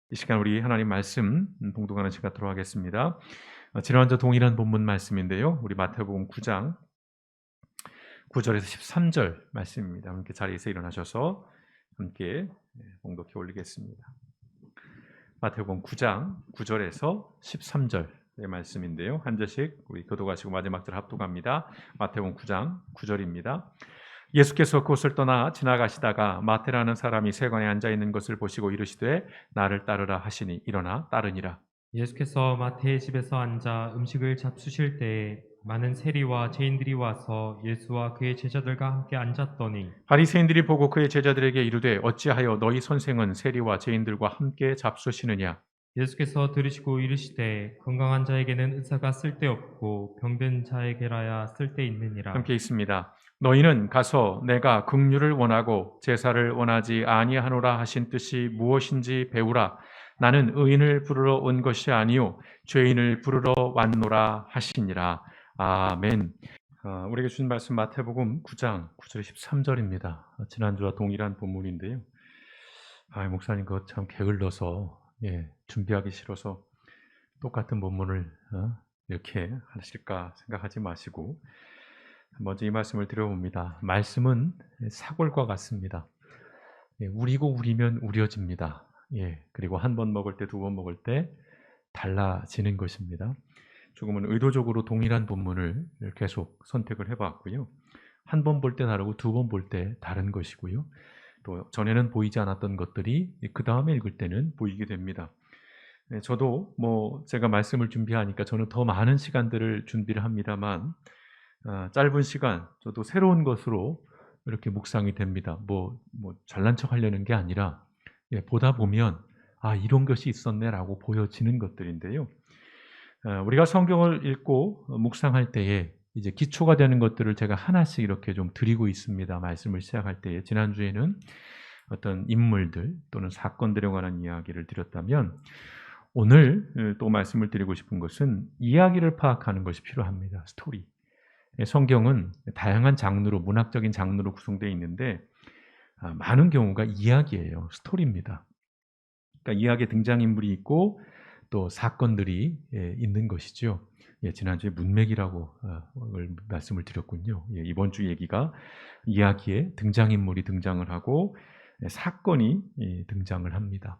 이 시간 우리 하나님 말씀 봉독하는 시간 갖도록 하겠습니다. 지난주 동일한 본문 말씀인데요. 우리 마태복음 9장 9절에서 13절 말씀입니다. 함께 자리에서 일어나셔서 함께 봉독해 올리겠습니다. 마태복음 9장 9절에서 13절의 말씀인데요. 한 절씩 우리 교독하시고 마지막 절 합독합니다. 마태복음 9장 9절입니다. 예수께서 그곳을 떠나 지나가시다가 마태라는 사람이 세관에 앉아 있는 것을 보시고 이르시되 나를 따르라 하시니 일어나 따르니라. 예수께서 마태의 집에서 앉아 음식을 잡수실 때에 많은 세리와 죄인들이 와서 예수와 그의 제자들과 함께 앉았더니 바리새인들이 보고 그의 제자들에게 이르되 어찌하여 너희 선생은 세리와 죄인들과 함께 잡수시느냐. 예수께서 들으시고 이르시되 건강한 자에게는 의사가 쓸데없고 병든 자에게라야 쓸데있느니라. 함께 있습니다. 너희는 가서 내가 긍휼을 원하고 제사를 원하지 아니하노라 하신 뜻이 무엇인지 배우라. 나는 의인을 부르러 온 것이 아니요 죄인을 부르러 왔노라 하시니라. 아멘. 우리에게 주신 말씀 마태복음 9장 9절 13절입니다. 지난주와 동일한 본문인데요. 목사님 그거 참 게을러서 준비하기 싫어서 똑같은 본문을 이렇게 하실까 생각하지 마시고 먼저 이 말씀을 드려봅니다. 말씀은 사골과 같습니다. 우리고 우리면 우려집니다. 그리고 한 번 먹을 때, 두 번 먹을 때 달라지는 것입니다. 조금은 의도적으로 동일한 본문을 계속 선택을 해봤고요. 한 번 볼 때 다르고 두 번 볼 때 다른 것이고요. 또 전에는 보이지 않았던 것들이 그 다음에 읽을 때는 보이게 됩니다. 저도 제가 말씀을 준비하니까 저는 더 많은 시간들을 준비를 합니다만 짧은 시간 저도 새로운 것으로 이렇게 묵상이 됩니다. 잘난 척 하려는 게 아니라 보다 보면 이런 것이 있었네라고 보여지는 것들인데요. 우리가 성경을 읽고 묵상할 때에 이제 기초가 되는 것들을 제가 하나씩 이렇게 좀 드리고 있습니다. 말씀을 시작할 때에 지난주에는 어떤 인물들 또는 사건들에 관한 이야기를 드렸다면 오늘 또 말씀을 드리고 싶은 것은 이야기를 파악하는 것이 필요합니다. 스토리. 성경은 다양한 장르로 문학적인 장르로 구성되어 있는데 많은 경우가 이야기예요. 스토리입니다. 그러니까 이야기에 등장인물이 있고 또 사건들이 있는 것이죠. 지난주에 문맥이라고 말씀을 드렸군요. 이번 주 얘기가 이야기에 등장인물이 등장을 하고 사건이 등장을 합니다.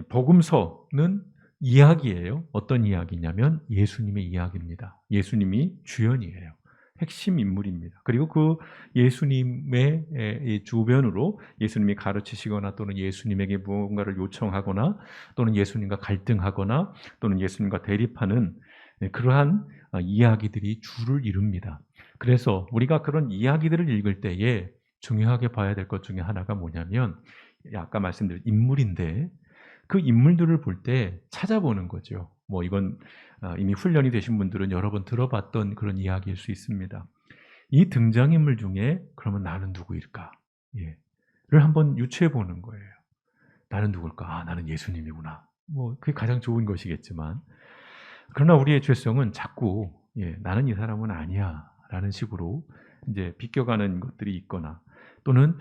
복음서는 이야기예요. 어떤 이야기냐면 예수님의 이야기입니다. 예수님이 주연이에요. 핵심 인물입니다. 그리고 그 예수님의 주변으로 예수님이 가르치시거나 또는 예수님에게 무언가를 요청하거나 또는 예수님과 갈등하거나 또는 예수님과 대립하는 그러한 이야기들이 주를 이룹니다. 그래서 우리가 그런 이야기들을 읽을 때에 중요하게 봐야 될 것 중에 하나가 뭐냐면 아까 말씀드린 인물인데 그 인물들을 볼 때 찾아보는 거죠. 이건 이미 훈련이 되신 분들은 여러 번 들어봤던 그런 이야기일 수 있습니다. 이 등장인물 중에 그러면 나는 누구일까? 를 한번 유추해 보는 거예요. 나는 누굴까? 나는 예수님이구나. 그게 가장 좋은 것이겠지만 그러나 우리의 죄성은 자꾸 나는 이 사람은 아니야 라는 식으로 이제 비껴가는 것들이 있거나 또는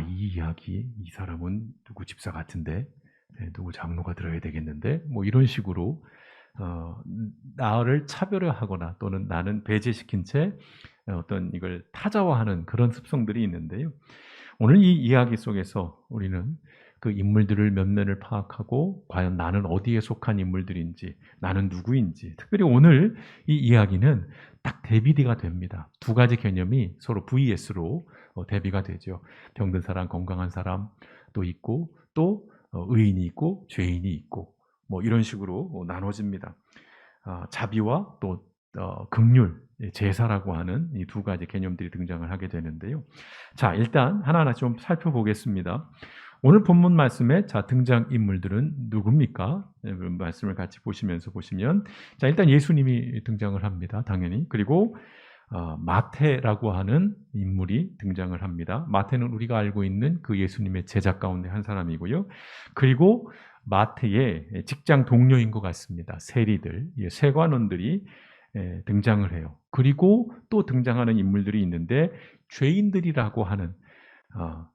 이 이야기 이 사람은 누구 집사 같은데 누구 장로가 들어야 되겠는데 이런 식으로 나를 차별화하거나 또는 나는 배제시킨 채 어떤 이걸 타자화하는 그런 습성들이 있는데요. 오늘 이 이야기 속에서 우리는 그 인물들을 면면을 파악하고 과연 나는 어디에 속한 인물들인지 나는 누구인지 특별히 오늘 이 이야기는 딱 대비가 됩니다. 두 가지 개념이 서로 VS로 대비가 되죠. 병든 사람, 건강한 사람 또 있고 또 의인이 있고 죄인이 있고 이런 식으로 나눠집니다. 자비와 또 긍휼, 제사라고 하는 이 두 가지 개념들이 등장을 하게 되는데요. 자, 일단 하나하나 좀 살펴보겠습니다. 오늘 본문 말씀에 등장인물들은 누굽니까? 말씀을 같이 보시면 자, 일단 예수님이 등장을 합니다. 당연히. 그리고 마태라고 하는 인물이 등장을 합니다. 마태는 우리가 알고 있는 그 예수님의 제자 가운데 한 사람이고요. 그리고 마태의 직장 동료인 것 같습니다. 세리들, 세관원들이 등장을 해요. 그리고 또 등장하는 인물들이 있는데 죄인들이라고 하는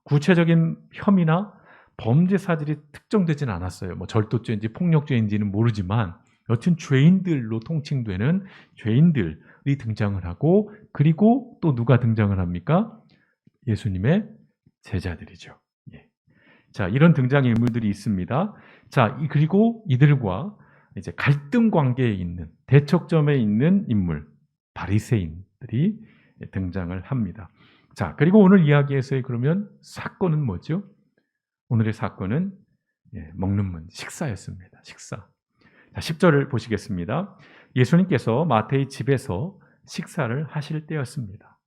구체적인 혐의나 범죄 사실이 특정되진 않았어요. 뭐 절도죄인지 폭력죄인지는 모르지만 여튼 죄인들로 통칭되는 죄인들이 등장을 하고, 그리고 또 누가 등장을 합니까? 예수님의 제자들이죠. 예. 자, 이런 등장인물들이 있습니다. 자, 그리고 이들과 이제 갈등 관계에 있는, 대척점에 있는 인물, 바리새인들이 등장을 합니다. 자, 그리고 오늘 이야기에서의 그러면 사건은 뭐죠? 오늘의 사건은 먹는 문제, 식사였습니다. 식사. 자, 10절을 보시겠습니다. 예수님께서 마태의 집에서 식사를 하실 때였습니다.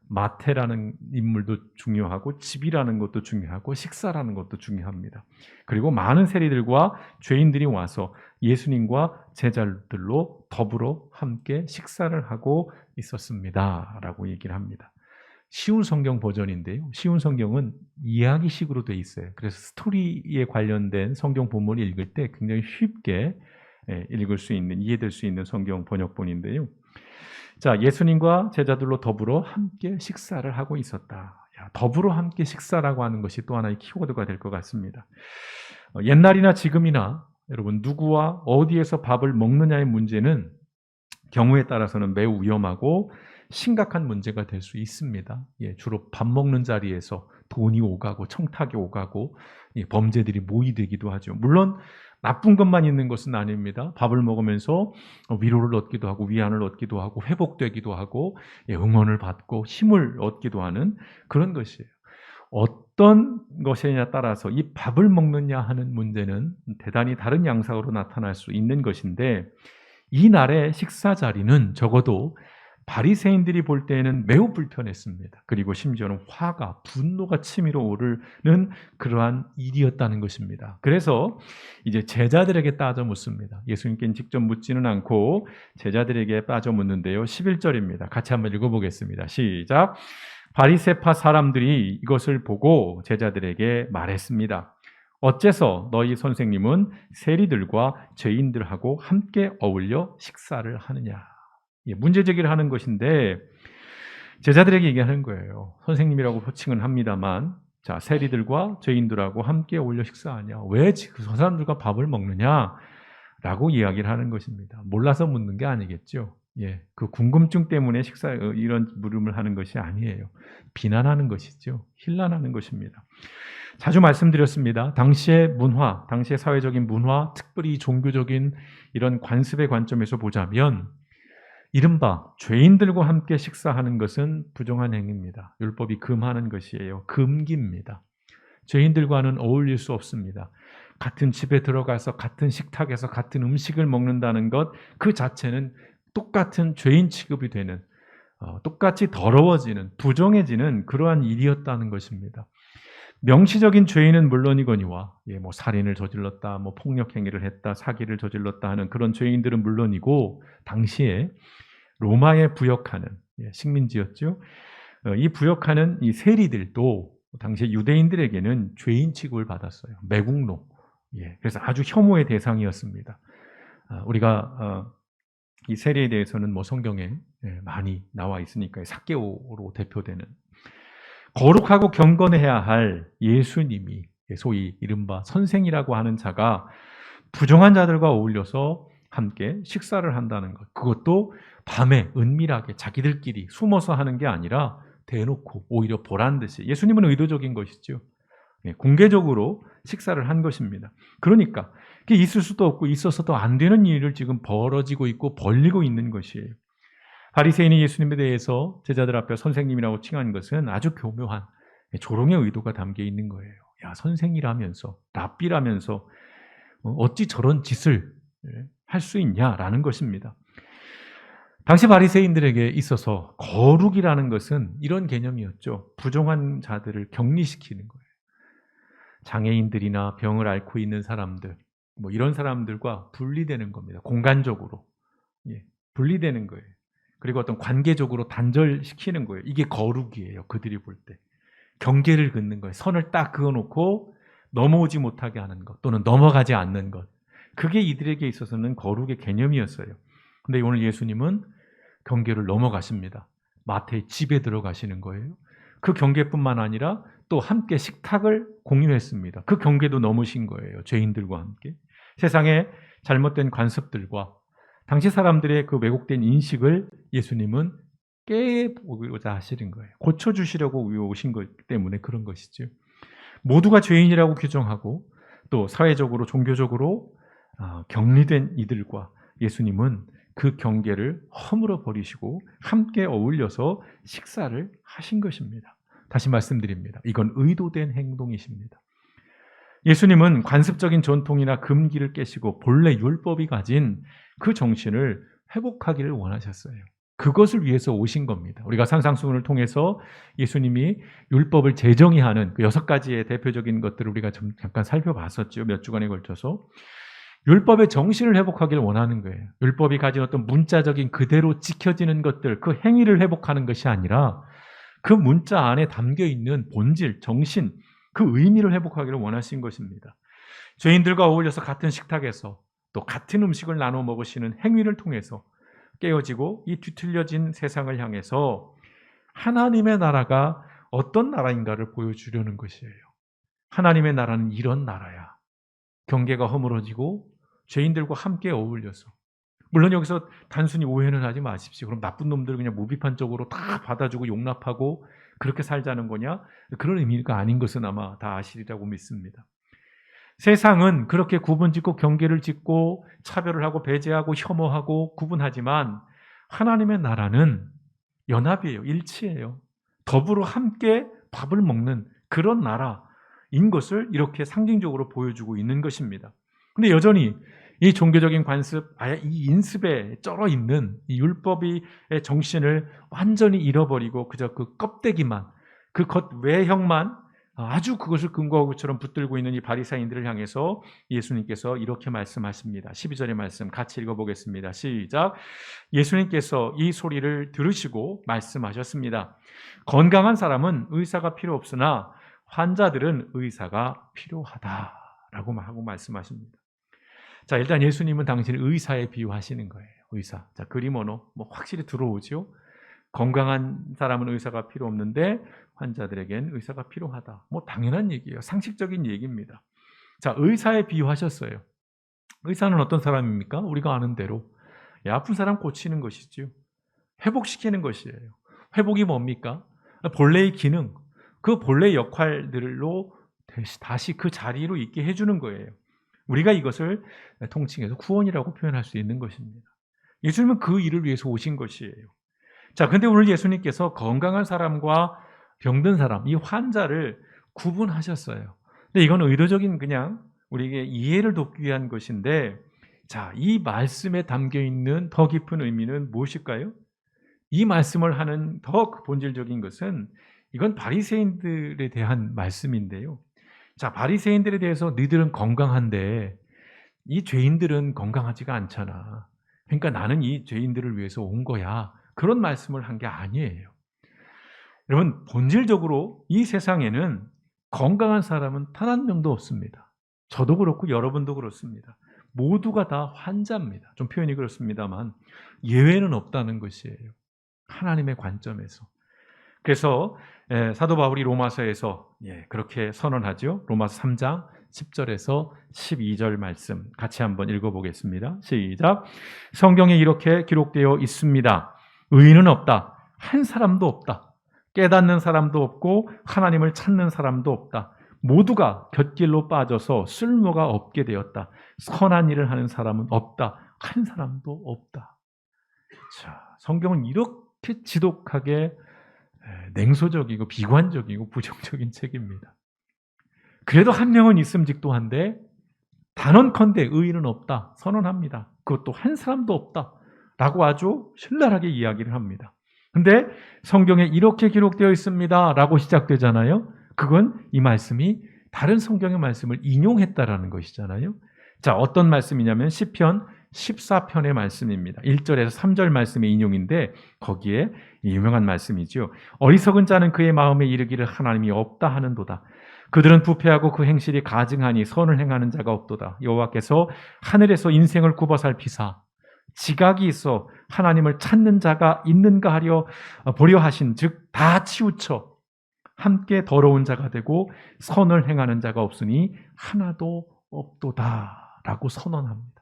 마태라는 인물도 중요하고 집이라는 것도 중요하고 식사라는 것도 중요합니다. 그리고 많은 세리들과 죄인들이 와서 예수님과 제자들로 더불어 함께 식사를 하고 있었습니다. 라고 얘기를 합니다. 쉬운 성경 버전인데요. 쉬운 성경은 이야기식으로 돼 있어요. 그래서 스토리에 관련된 성경 본문을 읽을 때 굉장히 쉽게 읽을 수 있는, 이해될 수 있는 성경 번역본인데요. 자, 예수님과 제자들로 더불어 함께 식사를 하고 있었다. 더불어 함께 식사라고 하는 것이 또 하나의 키워드가 될 것 같습니다. 옛날이나 지금이나 여러분, 누구와 어디에서 밥을 먹느냐의 문제는 경우에 따라서는 매우 위험하고 심각한 문제가 될 수 있습니다. 주로 밥 먹는 자리에서 돈이 오가고 청탁이 오가고 범죄들이 모이되기도 하죠. 물론 나쁜 것만 있는 것은 아닙니다. 밥을 먹으면서 위로를 얻기도 하고 위안을 얻기도 하고 회복되기도 하고 응원을 받고 힘을 얻기도 하는 그런 것이에요. 어떤 것이냐에 따라서 이 밥을 먹느냐 하는 문제는 대단히 다른 양상으로 나타날 수 있는 것인데, 이 날의 식사 자리는 적어도 바리새인들이 볼 때에는 매우 불편했습니다. 그리고 심지어는 화가, 분노가 치밀어 오르는 그러한 일이었다는 것입니다. 그래서 이제 제자들에게 따져 묻습니다. 예수님께는 직접 묻지는 않고 제자들에게 따져 묻는데요. 11절입니다. 같이 한번 읽어보겠습니다. 시작. 바리새파 사람들이 이것을 보고 제자들에게 말했습니다. 어째서 너희 선생님은 세리들과 죄인들하고 함께 어울려 식사를 하느냐? 문제 제기를 하는 것인데 제자들에게 얘기하는 거예요. 선생님이라고 호칭은 합니다만, 자, 세리들과 죄인들하고 함께 어울려 식사하냐? 왜 저 사람들과 밥을 먹느냐? 라고 이야기를 하는 것입니다. 몰라서 묻는 게 아니겠죠. 그 궁금증 때문에 이런 물음을 하는 것이 아니에요. 비난하는 것이죠. 힐난하는 것입니다. 자주 말씀드렸습니다. 당시의 문화, 당시의 사회적인 문화, 특별히 종교적인 이런 관습의 관점에서 보자면 이른바 죄인들과 함께 식사하는 것은 부정한 행위입니다. 율법이 금하는 것이에요. 금기입니다. 죄인들과는 어울릴 수 없습니다. 같은 집에 들어가서 같은 식탁에서 같은 음식을 먹는다는 것 그 자체는 똑같은 죄인 취급이 되는, 똑같이 더러워지는, 부정해지는 그러한 일이었다는 것입니다. 명시적인 죄인은 물론이거니와 뭐 살인을 저질렀다, 뭐 폭력 행위를 했다, 사기를 저질렀다 하는 그런 죄인들은 물론이고, 당시에 로마에 부역하는 식민지였죠. 이 부역하는 이 세리들도 당시 유대인들에게는 죄인 취급을 받았어요. 매국노. 그래서 아주 혐오의 대상이었습니다. 우리가 이 세리에 대해서는 뭐 성경에 많이 나와 있으니까 삭개오로 대표되는, 거룩하고 경건해야 할 예수님이 소위 이른바 선생이라고 하는 자가 부정한 자들과 어울려서 함께 식사를 한다는 것, 그것도 밤에 은밀하게 자기들끼리 숨어서 하는 게 아니라 대놓고 오히려 보란 듯이, 예수님은 의도적인 것이죠. 공개적으로 식사를 한 것입니다. 그러니까 그게 있을 수도 없고 있어서도 안 되는 일을 지금 벌어지고 있고 벌리고 있는 것이에요. 바리새인이 예수님에 대해서 제자들 앞에 선생님이라고 칭한 것은 아주 교묘한 조롱의 의도가 담겨 있는 거예요. 야, 선생이라면서, 랍비라면서 어찌 저런 짓을 할 수 있냐라는 것입니다. 당시 바리새인들에게 있어서 거룩이라는 것은 이런 개념이었죠. 부정한 자들을 격리시키는 거예요. 장애인들이나 병을 앓고 있는 사람들, 뭐 이런 사람들과 분리되는 겁니다. 공간적으로 분리되는 거예요. 그리고 어떤 관계적으로 단절시키는 거예요. 이게 거룩이에요. 그들이 볼 때 경계를 긋는 거예요. 선을 딱 그어놓고 넘어오지 못하게 하는 것, 또는 넘어가지 않는 것, 그게 이들에게 있어서는 거룩의 개념이었어요. 근데 오늘 예수님은 경계를 넘어가십니다. 마태의 집에 들어가시는 거예요. 그 경계뿐만 아니라 또 함께 식탁을 공유했습니다. 그 경계도 넘으신 거예요. 죄인들과 함께. 세상의 잘못된 관습들과 당시 사람들의 그 왜곡된 인식을 예수님은 깨보고자 하시는 거예요. 고쳐주시려고 오신 것 때문에 그런 것이죠. 모두가 죄인이라고 규정하고 또 사회적으로 종교적으로 격리된 이들과 예수님은 그 경계를 허물어 버리시고 함께 어울려서 식사를 하신 것입니다. 다시 말씀드립니다. 이건 의도된 행동이십니다. 예수님은 관습적인 전통이나 금기를 깨시고 본래 율법이 가진 그 정신을 회복하기를 원하셨어요. 그것을 위해서 오신 겁니다. 우리가 산상수훈을 통해서 예수님이 율법을 재정의하는 그 6가지의 대표적인 것들을 우리가 잠깐 살펴봤었죠. 몇 주간에 걸쳐서. 율법의 정신을 회복하기를 원하는 거예요. 율법이 가진 어떤 문자적인 그대로 지켜지는 것들, 그 행위를 회복하는 것이 아니라 그 문자 안에 담겨 있는 본질, 정신, 그 의미를 회복하기를 원하신 것입니다. 죄인들과 어울려서 같은 식탁에서 또 같은 음식을 나눠 먹으시는 행위를 통해서 깨어지고 이 뒤틀려진 세상을 향해서 하나님의 나라가 어떤 나라인가를 보여주려는 것이에요. 하나님의 나라는 이런 나라야. 경계가 허물어지고 죄인들과 함께 어울려서. 물론 여기서 단순히 오해는 하지 마십시오. 그럼 나쁜 놈들 그냥 무비판적으로 다 받아주고 용납하고 그렇게 살자는 거냐? 그런 의미가 아닌 것은 아마 다 아시리라고 믿습니다. 세상은 그렇게 구분짓고 경계를 짓고 차별을 하고 배제하고 혐오하고 구분하지만 하나님의 나라는 연합이에요. 일치예요. 더불어 함께 밥을 먹는 그런 나라인 것을 이렇게 상징적으로 보여주고 있는 것입니다. 근데 여전히 이 종교적인 관습, 이 인습에 쩔어 있는 이 율법의 정신을 완전히 잃어버리고 그저 그 껍데기만, 그 겉 외형만 아주 그것을 근거하고 것처럼 붙들고 있는 이 바리새인들을 향해서 예수님께서 이렇게 말씀하십니다. 12절의 말씀 같이 읽어보겠습니다. 시작. 예수님께서 이 소리를 들으시고 말씀하셨습니다. 건강한 사람은 의사가 필요 없으나 환자들은 의사가 필요하다라고 하고 말씀하십니다. 자, 일단 예수님은 당신을 의사에 비유하시는 거예요. 의사. 자, 그림 언어 확실히 들어오죠. 건강한 사람은 의사가 필요 없는데 환자들에겐 의사가 필요하다. 당연한 얘기예요. 상식적인 얘기입니다. 자, 의사에 비유하셨어요. 의사는 어떤 사람입니까? 우리가 아는 대로 아픈 사람 고치는 것이죠. 회복시키는 것이에요. 회복이 뭡니까? 본래의 기능, 그 본래의 역할들로 다시 그 자리로 있게 해주는 거예요. 우리가 이것을 통칭해서 구원이라고 표현할 수 있는 것입니다. 예수님은 그 일을 위해서 오신 것이에요. 자, 근데 오늘 예수님께서 건강한 사람과 병든 사람, 이 환자를 구분하셨어요. 근데 이건 의도적인 그냥 우리에게 이해를 돕기 위한 것인데, 자, 이 말씀에 담겨 있는 더 깊은 의미는 무엇일까요? 이 말씀을 하는 더 본질적인 것은 이건 바리새인들에 대한 말씀인데요. 자, 바리새인들에 대해서 너희들은 건강한데 이 죄인들은 건강하지가 않잖아. 그러니까 나는 이 죄인들을 위해서 온 거야. 그런 말씀을 한 게 아니에요. 여러분, 본질적으로 이 세상에는 건강한 사람은 단 한 명도 없습니다. 저도 그렇고 여러분도 그렇습니다. 모두가 다 환자입니다. 좀 표현이 그렇습니다만 예외는 없다는 것이에요. 하나님의 관점에서. 그래서 사도 바울이 로마서에서 그렇게 선언하죠. 로마서 3장 10절에서 12절 말씀 같이 한번 읽어보겠습니다. 시작. 성경에 이렇게 기록되어 있습니다. 의인은 없다. 한 사람도 없다. 깨닫는 사람도 없고 하나님을 찾는 사람도 없다. 모두가 곁길로 빠져서 쓸모가 없게 되었다. 선한 일을 하는 사람은 없다. 한 사람도 없다. 자, 성경은 이렇게 지독하게 냉소적이고 비관적이고 부정적인 책입니다. 그래도 한 명은 있음직도한데 단언컨대 의인은 없다. 선언합니다. 그것도 한 사람도 없다. 라고 아주 신랄하게 이야기를 합니다. 근데 성경에 이렇게 기록되어 있습니다. 라고 시작되잖아요. 그건 이 말씀이 다른 성경의 말씀을 인용했다라는 것이잖아요. 자, 어떤 말씀이냐면 시편 14편의 말씀입니다. 1절에서 3절 말씀의 인용인데 거기에 유명한 말씀이죠. 어리석은 자는 그의 마음에 이르기를 하나님이 없다 하는도다. 그들은 부패하고 그 행실이 가증하니 선을 행하는 자가 없도다. 여호와께서 하늘에서 인생을 굽어 살피사 지각이 있어 하나님을 찾는 자가 있는가 하려 보려 하신 즉 다 치우쳐 함께 더러운 자가 되고 선을 행하는 자가 없으니 하나도 없도다라고 선언합니다.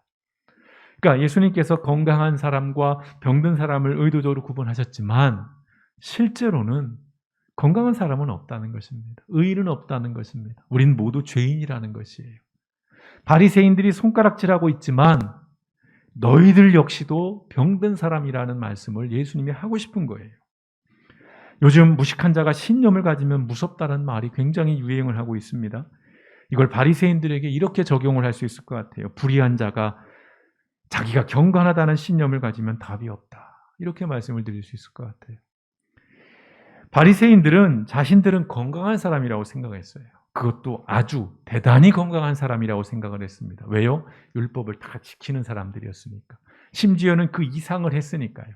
그러니까 예수님께서 건강한 사람과 병든 사람을 의도적으로 구분하셨지만 실제로는 건강한 사람은 없다는 것입니다. 의인은 없다는 것입니다. 우린 모두 죄인이라는 것이에요. 바리새인들이 손가락질하고 있지만 너희들 역시도 병든 사람이라는 말씀을 예수님이 하고 싶은 거예요. 요즘 무식한 자가 신념을 가지면 무섭다는 말이 굉장히 유행을 하고 있습니다. 이걸 바리새인들에게 이렇게 적용을 할 수 있을 것 같아요. 불의한 자가 자기가 경건하다는 신념을 가지면 답이 없다. 이렇게 말씀을 드릴 수 있을 것 같아요. 바리새인들은 자신들은 건강한 사람이라고 생각했어요. 그것도 아주 대단히 건강한 사람이라고 생각을 했습니다. 왜요? 율법을 다 지키는 사람들이었으니까. 심지어는 그 이상을 했으니까요.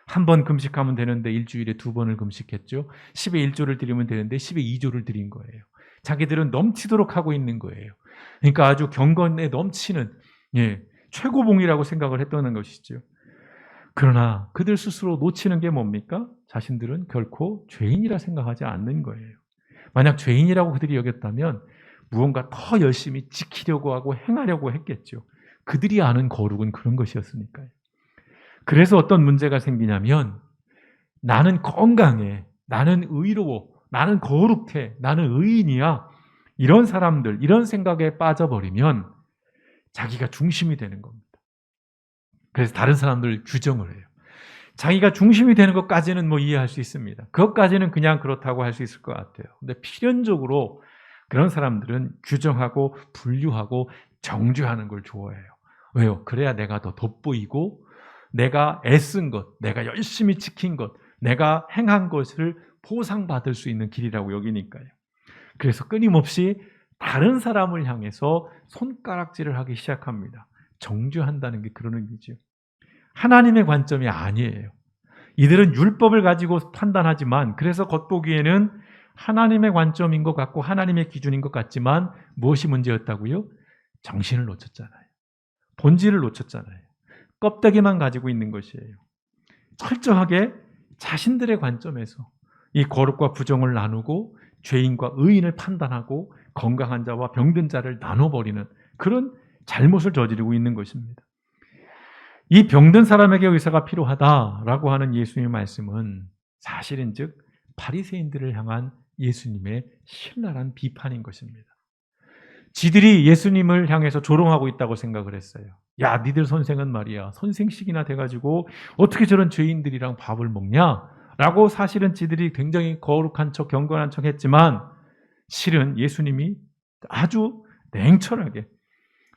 한 번 금식하면 되는데 일주일에 2번을 금식했죠. 10의 1조를 드리면 되는데 10의 2조를 드린 거예요. 자기들은 넘치도록 하고 있는 거예요. 그러니까 아주 경건에 넘치는 최고봉이라고 생각을 했다는 것이죠. 그러나 그들 스스로 놓치는 게 뭡니까? 자신들은 결코 죄인이라 생각하지 않는 거예요. 만약 죄인이라고 그들이 여겼다면 무언가 더 열심히 지키려고 하고 행하려고 했겠죠. 그들이 아는 거룩은 그런 것이었으니까요. 그래서 어떤 문제가 생기냐면 나는 건강해, 나는 의로워, 나는 거룩해, 나는 의인이야. 이런 사람들, 이런 생각에 빠져버리면 자기가 중심이 되는 겁니다. 그래서 다른 사람들을 규정을 해요. 자기가 중심이 되는 것까지는 이해할 수 있습니다. 그것까지는 그냥 그렇다고 할 수 있을 것 같아요. 근데 필연적으로 그런 사람들은 규정하고 분류하고 정죄하는 걸 좋아해요. 왜요? 그래야 내가 더 돋보이고 내가 애쓴 것, 내가 열심히 지킨 것, 내가 행한 것을 보상받을 수 있는 길이라고 여기니까요. 그래서 끊임없이 다른 사람을 향해서 손가락질을 하기 시작합니다. 정죄한다는 게 그런 의미죠. 하나님의 관점이 아니에요. 이들은 율법을 가지고 판단하지만 그래서 겉보기에는 하나님의 관점인 것 같고 하나님의 기준인 것 같지만 무엇이 문제였다고요? 정신을 놓쳤잖아요. 본질을 놓쳤잖아요. 껍데기만 가지고 있는 것이에요. 철저하게 자신들의 관점에서 이 거룩과 부정을 나누고 죄인과 의인을 판단하고 건강한 자와 병든 자를 나눠버리는 그런 잘못을 저지르고 있는 것입니다. 이 병든 사람에게 의사가 필요하다라고 하는 예수님의 말씀은 사실은즉 바리새인들을 향한 예수님의 신랄한 비판인 것입니다. 지들이 예수님을 향해서 조롱하고 있다고 생각을 했어요. 야, 니들 선생은 말이야 선생식이나 돼가지고 어떻게 저런 죄인들이랑 밥을 먹냐? 라고 사실은 지들이 굉장히 거룩한 척 경건한 척 했지만 실은 예수님이 아주 냉철하게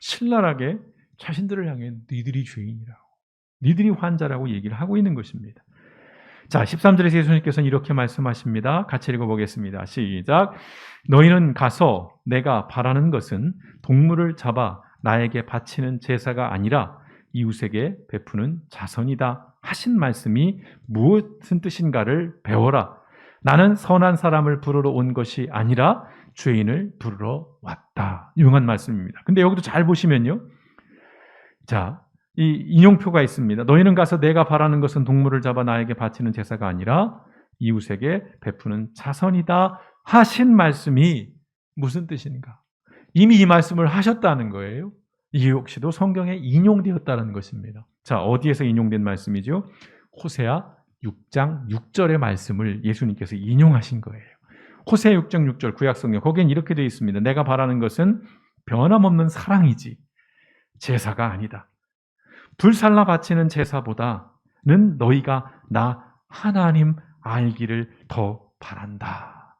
신랄하게 자신들을 향해 니들이 죄인이라고 니들이 환자라고 얘기를 하고 있는 것입니다. 자, 13절에서 예수님께서는 이렇게 말씀하십니다. 같이 읽어보겠습니다. 시작. 너희는 가서 내가 바라는 것은 동물을 잡아 나에게 바치는 제사가 아니라 이웃에게 베푸는 자선이다 하신 말씀이 무슨 뜻인가를 배워라. 나는 선한 사람을 부르러 온 것이 아니라 죄인을 부르러 왔다. 유용한 말씀입니다. 근데 여기도 잘 보시면요. 자, 이 인용표가 있습니다. 너희는 가서 내가 바라는 것은 동물을 잡아 나에게 바치는 제사가 아니라 이웃에게 베푸는 자선이다 하신 말씀이 무슨 뜻인가? 이미 이 말씀을 하셨다는 거예요. 이 역시도 성경에 인용되었다는 것입니다. 자, 어디에서 인용된 말씀이죠? 호세아 6장 6절의 말씀을 예수님께서 인용하신 거예요. 호세아 6장 6절 구약성경 거기엔 이렇게 되어 있습니다. 내가 바라는 것은 변함없는 사랑이지 제사가 아니다. 불살라 바치는 제사보다는 너희가 나 하나님 알기를 더 바란다.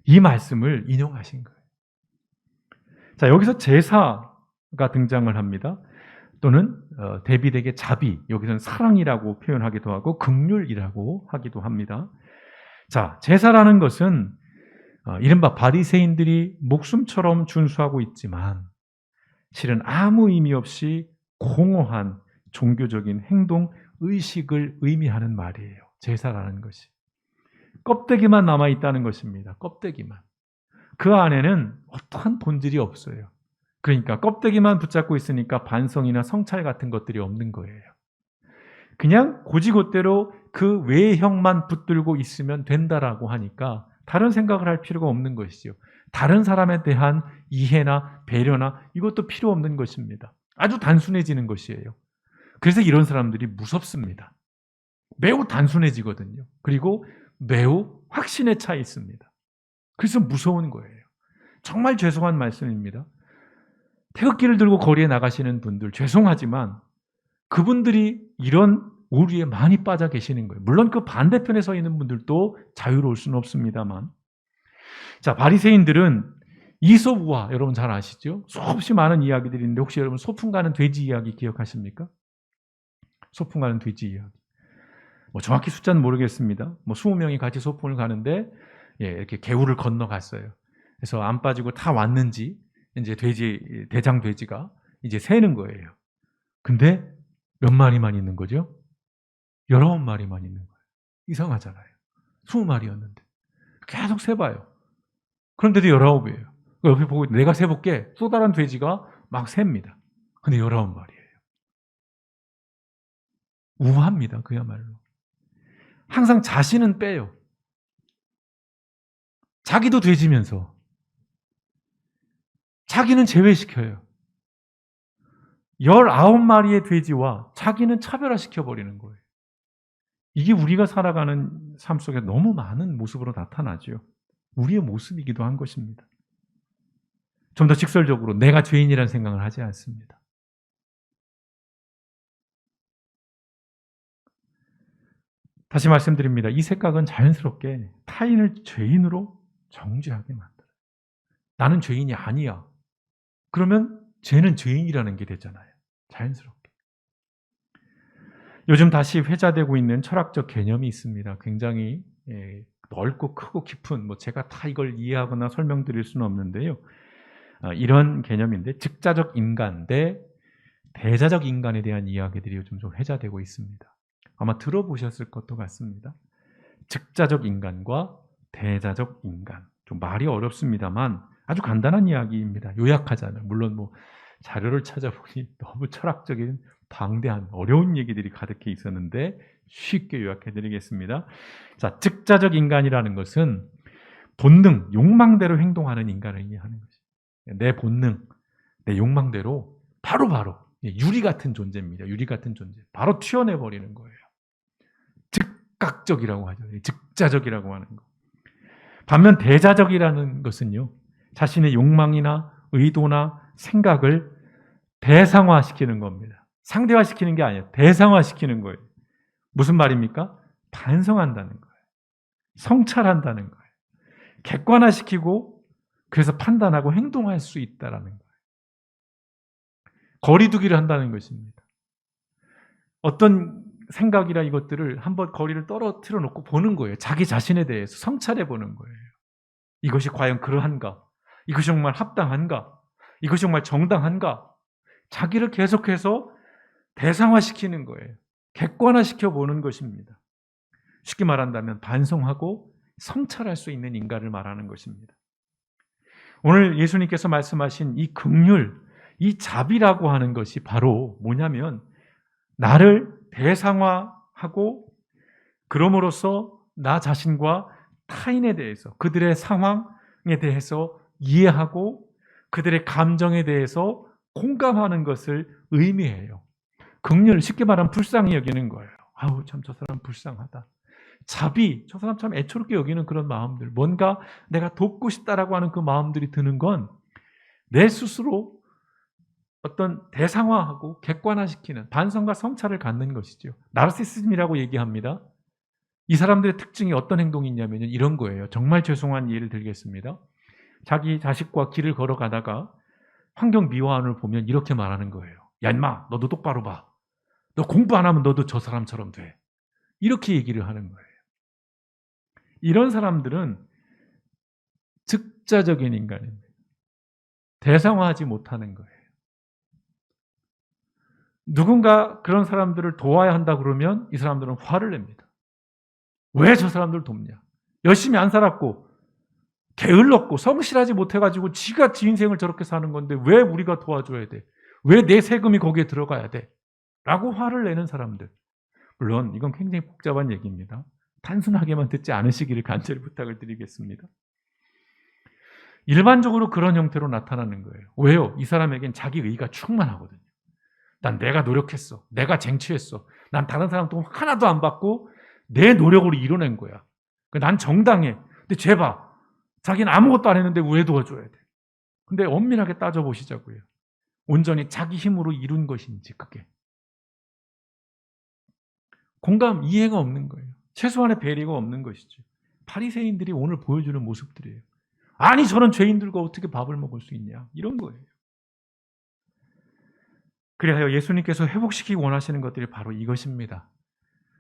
이 말씀을 인용하신 거예요. 자, 여기서 제사가 등장을 합니다. 또는 데빗에게 자비, 여기서는 사랑이라고 표현하기도 하고 긍휼이라고 하기도 합니다. 자, 제사라는 것은 이른바 바리새인들이 목숨처럼 준수하고 있지만 실은 아무 의미 없이 공허한 종교적인 행동, 의식을 의미하는 말이에요. 제사라는 것이. 껍데기만 남아있다는 것입니다. 껍데기만. 그 안에는 어떠한 본질이 없어요. 그러니까 껍데기만 붙잡고 있으니까 반성이나 성찰 같은 것들이 없는 거예요. 그냥 고지곳대로 그 외형만 붙들고 있으면 된다라고 하니까 다른 생각을 할 필요가 없는 것이죠. 다른 사람에 대한 이해나 배려나 이것도 필요 없는 것입니다. 아주 단순해지는 것이에요. 그래서 이런 사람들이 무섭습니다. 매우 단순해지거든요. 그리고 매우 확신에 차 있습니다. 그래서 무서운 거예요. 정말 죄송한 말씀입니다. 태극기를 들고 거리에 나가시는 분들 죄송하지만 그분들이 이런 오류에 많이 빠져 계시는 거예요. 물론 그 반대편에 서 있는 분들도 자유로울 수는 없습니다만. 자, 바리새인들은 이솝우화 여러분 잘 아시죠? 수없이 많은 이야기들이 있는데 혹시 여러분 소풍 가는 돼지 이야기 기억하십니까? 소풍 가는 돼지 이야기. 뭐 정확히 숫자는 모르겠습니다. 뭐 20명이 같이 소풍을 가는데 이렇게 개울을 건너갔어요. 그래서 안 빠지고 다 왔는지 이제 대장 돼지가 이제 세는 거예요. 근데 몇 마리만 있는 거죠? 19마리만 있는 거예요. 이상하잖아요. 20마리였는데. 계속 세봐요. 그런데도 19이에요. 옆에 보고 내가 세볼게. 또 다른 돼지가 막 셉니다. 근데 19마리예요. 우합니다. 그야말로. 항상 자신은 빼요. 자기도 돼지면서. 자기는 제외시켜요. 19마리의 돼지와 자기는 차별화시켜버리는 거예요. 이게 우리가 살아가는 삶 속에 너무 많은 모습으로 나타나죠. 우리의 모습이기도 한 것입니다. 좀 더 직설적으로 내가 죄인이라는 생각을 하지 않습니다. 다시 말씀드립니다. 이 생각은 자연스럽게 타인을 죄인으로 정죄하게 만들어요. 나는 죄인이 아니야. 그러면 쟤는 죄인이라는 게 되잖아요. 자연스럽게. 요즘 다시 회자되고 있는 철학적 개념이 있습니다. 굉장히 넓고 크고 깊은 제가 다 이걸 이해하거나 설명드릴 수는 없는데요. 이런 개념인데 즉자적 인간 대 대자적 인간에 대한 이야기들이 요즘 좀 회자되고 있습니다. 아마 들어보셨을 것도 같습니다. 즉자적 인간과 대자적 인간. 좀 말이 어렵습니다만 아주 간단한 이야기입니다. 요약하자면. 물론 자료를 찾아보니 너무 철학적인 방대한 어려운 얘기들이 가득해 있었는데 쉽게 요약해드리겠습니다. 자, 즉자적 인간이라는 것은 본능, 욕망대로 행동하는 인간을 의미하는 것입니다. 내 본능, 내 욕망대로 바로 유리 같은 존재입니다. 유리 같은 존재. 바로 튀어내버리는 거예요. 즉각적이라고 하죠. 즉자적이라고 하는 거. 반면 대자적이라는 것은요. 자신의 욕망이나 의도나 생각을 대상화시키는 겁니다. 상대화시키는 게 아니에요. 대상화시키는 거예요. 무슨 말입니까? 반성한다는 거예요. 성찰한다는 거예요. 객관화시키고 그래서 판단하고 행동할 수 있다는 거예요. 거리두기를 한다는 것입니다. 어떤 생각이나 이것들을 한번 거리를 떨어뜨려 놓고 보는 거예요. 자기 자신에 대해서 성찰해 보는 거예요. 이것이 과연 그러한가? 이것이 정말 합당한가? 이것이 정말 정당한가? 자기를 계속해서 대상화시키는 거예요. 객관화시켜 보는 것입니다. 쉽게 말한다면 반성하고 성찰할 수 있는 인간을 말하는 것입니다. 오늘 예수님께서 말씀하신 이 긍휼, 이 자비라고 하는 것이 바로 뭐냐면 나를 대상화하고 그럼으로써 나 자신과 타인에 대해서 그들의 상황에 대해서 이해하고 그들의 감정에 대해서 공감하는 것을 의미해요. 긍휼, 쉽게 말하면 불쌍히 여기는 거예요. 아우 참 저 사람 불쌍하다. 자비, 저 사람 참 애처롭게 여기는 그런 마음들, 뭔가 내가 돕고 싶다라고 하는 그 마음들이 드는 건 내 스스로 어떤 대상화하고 객관화시키는 반성과 성찰을 갖는 것이죠. 나르시시즘이라고 얘기합니다. 이 사람들의 특징이 어떤 행동이 있냐면 이런 거예요. 정말 죄송한 예를 들겠습니다. 자기 자식과 길을 걸어가다가 환경 미화원을 보면 이렇게 말하는 거예요. 야 인마 너도 똑바로 봐. 너 공부 안 하면 너도 저 사람처럼 돼. 이렇게 얘기를 하는 거예요. 이런 사람들은 즉자적인 인간입니다. 대상화하지 못하는 거예요. 누군가 그런 사람들을 도와야 한다 그러면 이 사람들은 화를 냅니다. 왜 저 사람들 돕냐? 열심히 안 살았고 게을렀고 성실하지 못해가지고 지가 지 인생을 저렇게 사는 건데 왜 우리가 도와줘야 돼? 왜 내 세금이 거기에 들어가야 돼? 라고 화를 내는 사람들. 물론 이건 굉장히 복잡한 얘기입니다. 단순하게만 듣지 않으시기를 간절히 부탁을 드리겠습니다. 일반적으로 그런 형태로 나타나는 거예요. 왜요? 이 사람에겐 자기 의가 충만하거든요. 난 내가 노력했어. 내가 쟁취했어. 난 다른 사람 도움 하나도 안 받고 내 노력으로 이뤄낸 거야. 난 정당해. 근데 쟤 봐. 자기는 아무것도 안 했는데 왜 도와줘야 돼? 근데 엄밀하게 따져보시자고요. 온전히 자기 힘으로 이룬 것인지 그게. 공감, 이해가 없는 거예요. 최소한의 배려가 없는 것이죠. 바리새인들이 오늘 보여주는 모습들이에요. 아니 저런 죄인들과 어떻게 밥을 먹을 수 있냐. 이런 거예요. 그래야 예수님께서 회복시키기 원하시는 것들이 바로 이것입니다.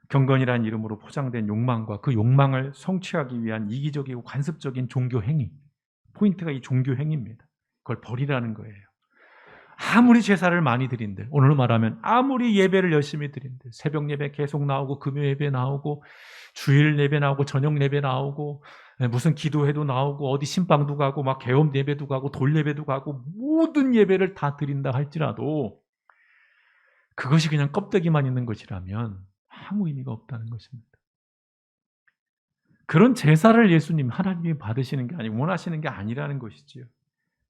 경건이라는 이름으로 포장된 욕망과 그 욕망을 성취하기 위한 이기적이고 관습적인 종교 행위. 포인트가 이 종교 행위입니다. 그걸 버리라는 거예요. 아무리 제사를 많이 드린들, 오늘 말하면 아무리 예배를 열심히 드린들, 새벽 예배 계속 나오고 금요 예배 나오고 주일 예배 나오고 저녁 예배 나오고 무슨 기도회도 나오고 어디 신방도 가고 막 개업 예배도 가고 돌 예배도 가고 모든 예배를 다 드린다 할지라도 그것이 그냥 껍데기만 있는 것이라면 아무 의미가 없다는 것입니다. 그런 제사를 예수님 하나님이 받으시는 게 아니고 원하시는 게 아니라는 것이지요.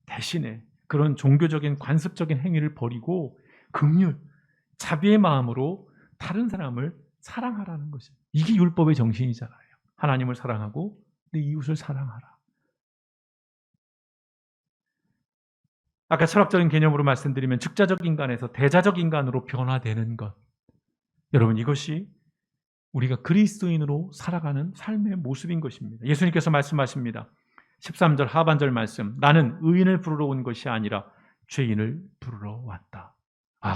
대신에 그런 종교적인 관습적인 행위를 버리고 긍휼, 자비의 마음으로 다른 사람을 사랑하라는 것입니다. 이게 율법의 정신이잖아요. 하나님을 사랑하고 내 이웃을 사랑하라. 아까 철학적인 개념으로 말씀드리면 즉자적 인간에서 대자적 인간으로 변화되는 것. 여러분 이것이 우리가 그리스도인으로 살아가는 삶의 모습인 것입니다. 예수님께서 말씀하십니다. 13절 하반절 말씀. 나는 의인을 부르러 온 것이 아니라 죄인을 부르러 왔다.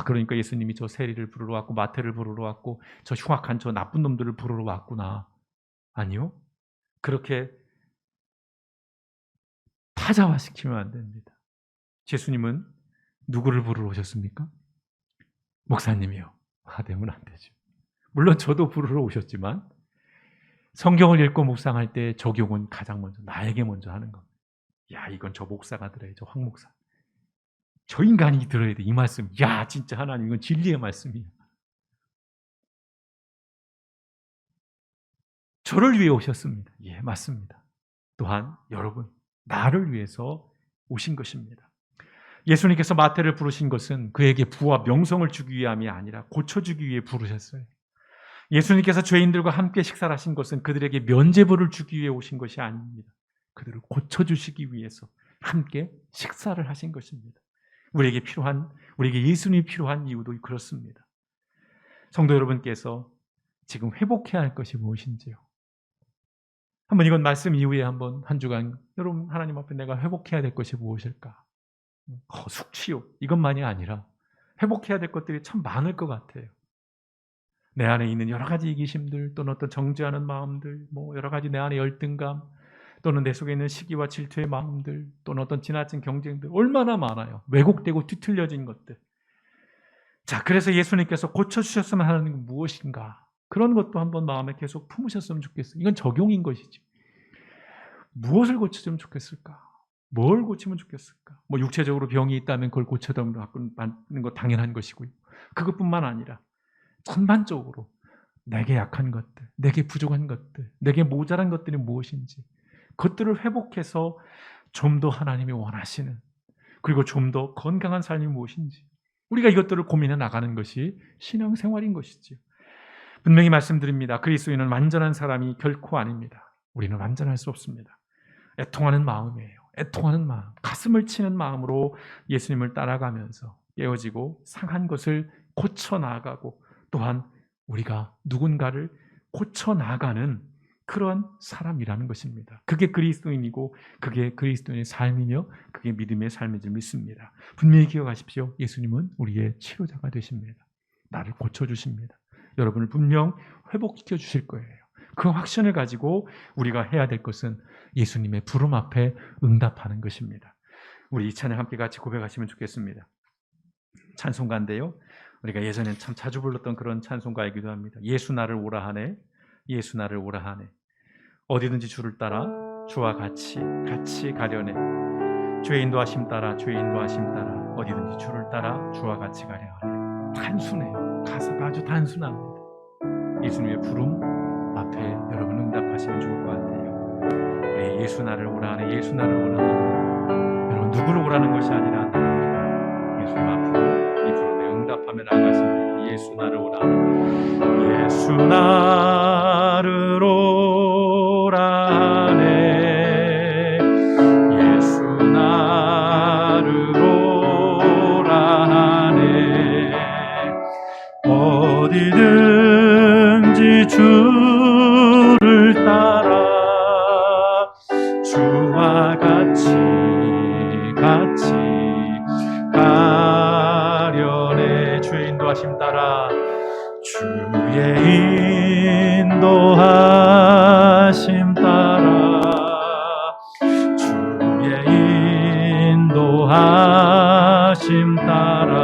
그러니까 예수님이 저 세리를 부르러 왔고 마태를 부르러 왔고 저 흉악한 저 나쁜 놈들을 부르러 왔구나. 아니요. 그렇게 타자화시키면 안 됩니다. 예수님은 누구를 부르러 오셨습니까? 목사님이요. 되면 안 되죠. 물론 저도 부르러 오셨지만 성경을 읽고 묵상할 때 적용은 가장 먼저 나에게 먼저 하는 겁니다. 야, 이건 저 목사가 들어야 저 황 목사. 저 인간이 들어야 돼. 이 말씀. 야, 진짜 하나님 이건 진리의 말씀이야. 저를 위해 오셨습니다. 예, 맞습니다. 또한 여러분, 나를 위해서 오신 것입니다. 예수님께서 마태를 부르신 것은 그에게 부와 명성을 주기 위함이 아니라 고쳐주기 위해 부르셨어요. 예수님께서 죄인들과 함께 식사를 하신 것은 그들에게 면죄부를 주기 위해 오신 것이 아닙니다. 그들을 고쳐주시기 위해서 함께 식사를 하신 것입니다. 우리에게 예수님이 필요한 이유도 그렇습니다. 성도 여러분께서 지금 회복해야 할 것이 무엇인지요? 한번 이건 말씀 이후에 한번 한 주간 여러분 하나님 앞에 내가 회복해야 될 것이 무엇일까? 숙취요. 이것만이 아니라 회복해야 될 것들이 참 많을 것 같아요. 내 안에 있는 여러 가지 이기심들 또는 어떤 정죄하는 마음들, 여러 가지 내 안의 열등감 또는 내 속에 있는 시기와 질투의 마음들 또는 어떤 지나친 경쟁들 얼마나 많아요. 왜곡되고 뒤틀려진 것들. 자, 그래서 예수님께서 고쳐주셨으면 하는 건 무엇인가? 그런 것도 한번 마음에 계속 품으셨으면 좋겠어요. 이건 적용인 것이지. 무엇을 고쳐주면 좋겠을까? 뭘 고치면 좋겠을까? 육체적으로 병이 있다면 그걸 고쳐받는 거 당연한 것이고요. 그것뿐만 아니라 전반적으로 내게 약한 것들, 내게 부족한 것들, 내게 모자란 것들이 무엇인지 그것들을 회복해서 좀 더 하나님이 원하시는 그리고 좀 더 건강한 삶이 무엇인지 우리가 이것들을 고민해 나가는 것이 신앙생활인 것이지요. 분명히 말씀드립니다. 그리스도인은 완전한 사람이 결코 아닙니다. 우리는 완전할 수 없습니다. 애통하는 마음이에요. 애통하는 마음, 가슴을 치는 마음으로 예수님을 따라가면서 깨어지고 상한 것을 고쳐나가고 또한 우리가 누군가를 고쳐나가는 그런 사람이라는 것입니다. 그게 그리스도인이고 그게 그리스도인의 삶이며 그게 믿음의 삶인 줄 믿습니다. 분명히 기억하십시오. 예수님은 우리의 치료자가 되십니다. 나를 고쳐주십니다. 여러분을 분명 회복시켜 주실 거예요. 그 확신을 가지고 우리가 해야 될 것은 예수님의 부름 앞에 응답하는 것입니다. 우리 이 찬양 함께 같이 고백하시면 좋겠습니다. 찬송가인데요. 우리가 예전에 참 자주 불렀던 그런 찬송가이기도 합니다. 예수 나를 오라 하네. 예수 나를 오라 하네. 어디든지 주를 따라 주와 같이 가려네. 주의 인도하심 따라 주의 인도하심 따라 어디든지 주를 따라 주와 같이 가려 하네. 단순해요. 가사가 아주 단순합니다. 예수님의 부름, 앞에 여러분 응답하시면 좋을 것 같아요. 우리 예수 나를 오라 하네. 예수 나를 오라. 여러분 누구를 오라는 것이 아니라 나입니다. 예수 앞으로 이 부름에 응답하며 나가십니다. 예수 나를 오라. 예수 나를 오라 하네. 예수 나를 오라 하네. 어디든지 주를 따라 주와 같이 가려네. 주의 인도하심 따라 주의 인도하심 따라 주의 인도하심 따라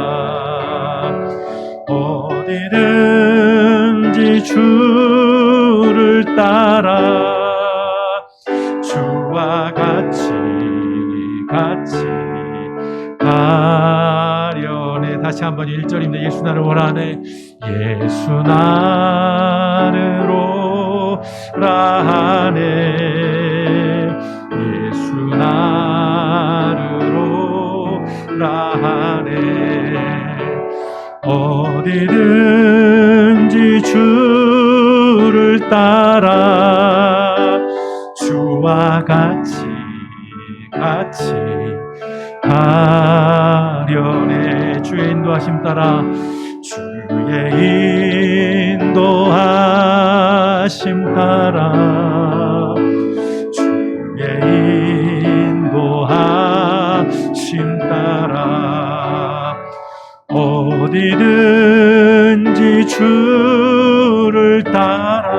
어디든지 주를 따라 주와 같이 가려네. 다시 한번 1절입니다. 예수 나를 오라네. 예수 나를 오라 하네. 예수 나를 오라 하네. 어디든지 주를 따라 주와 같이 가려네. 주의 인도하심 따라 주의 인도하심 따라 주의 인도하심 따라 어디든지 주를 따라